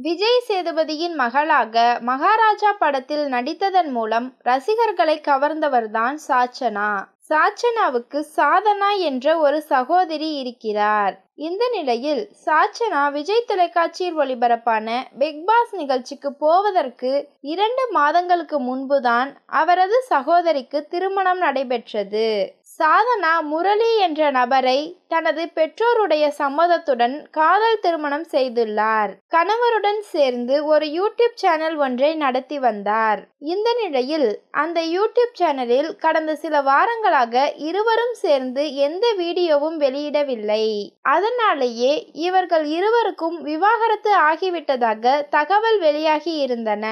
விஜய் சேதுபதியின் மகளாக மகாராஜா படத்தில் நடித்ததன் மூலம் ரசிகர்களை கவர்ந்தவர்தான் சாச்சனா. சாச்சனாவுக்கு சாதனா என்ற ஒரு சகோதரி இருக்கிறார். இந்த நிலையில் சாச்சனா விஜய் தொலைக்காட்சியில் ஒளிபரப்பான பிக் பாஸ் நிகழ்ச்சிக்கு போவதற்கு 2 மாதங்களுக்கு முன்புதான் அவரது சகோதரிக்கு திருமணம் நடைபெற்றது. சாதனா முரளி என்ற நபரை தனது பெற்றோருடைய சம்மதத்துடன் காதல் திருமணம் செய்துள்ளார். கணவருடன் சேர்ந்து ஒரு யூடியூப் சேனல் ஒன்றை நடத்தி வந்தார். இந்த நிலையில் அந்த யூடியூப் சேனலில் கடந்த சில வாரங்களாக இருவரும் சேர்ந்து எந்த வீடியோவும் வெளியிடவில்லை. அதனாலேயே இவர்கள் இருவருக்கும் விவாகரத்து ஆகிவிட்டதாக தகவல் வெளியாகி இருந்தன.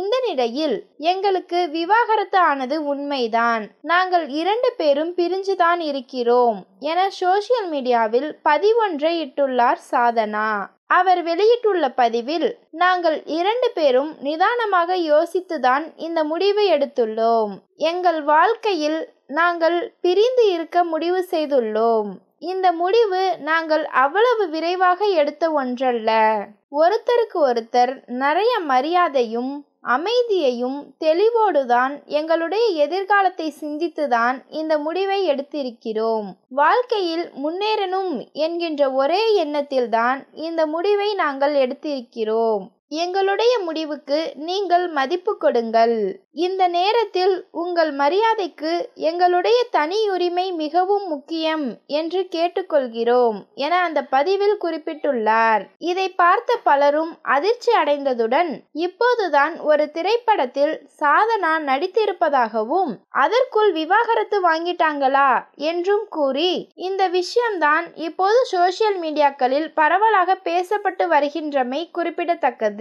இந்த நிலையில் எங்களுக்கு விவாகரத்து ஆனது உண்மைதான், நாங்கள் 2 பேரும் பிரிஞ்சுதான் இருக்கிறோம் என சோசியல் மீடியாவில் பதிவொன்றை இட்டுள்ளார் சாதனா. அவர் வெளியிட்டுள்ள பதிவில், நாங்கள் 2 பேரும் நிதானமாக யோசித்துதான் இந்த முடிவை எடுத்துள்ளோம். எங்கள் வாழ்க்கையில் நாங்கள் பிரிந்து இருக்க முடிவு செய்துள்ளோம். இந்த முடிவு நாங்கள் அவ்வளவு விரைவாக எடுத்த ஒன்றல்ல. ஒருத்தருக்கு ஒருத்தர் நிறைய மரியாதையும் அமைதியையும் தெளிவோடுதான் எங்களுடைய எதிர்காலத்தை சிந்தித்துதான் இந்த முடிவை எடுத்திருக்கிறோம். வாழ்க்கையில் முன்னேறணும் என்கின்ற ஒரே எண்ணத்தில்தான் இந்த முடிவை நாங்கள் எடுத்திருக்கிறோம். எங்களுடைய முடிவுக்கு நீங்கள் மதிப்பு கொடுங்கள். இந்த நேரத்தில் உங்கள் மரியாதைக்கு எங்களுடைய தனியுரிமை மிகவும் முக்கியம் என்று கேட்டுக்கொள்கிறோம் என அந்த பதிவில் குறிப்பிட்டுள்ளார். இதை பார்த்த பலரும் அதிர்ச்சி அடைந்ததுடன், இப்போதுதான் ஒரு திரைப்படத்தில் சாதனா நடித்திருப்பதாகவும் அதற்குள் விவாகரத்து வாங்கிட்டாங்களா என்றும் கூறி, இந்த விஷயம்தான் இப்போது சோசியல் மீடியாக்களில் பரவலாக பேசப்பட்டு வருகின்றமை குறிப்பிடத்தக்கது.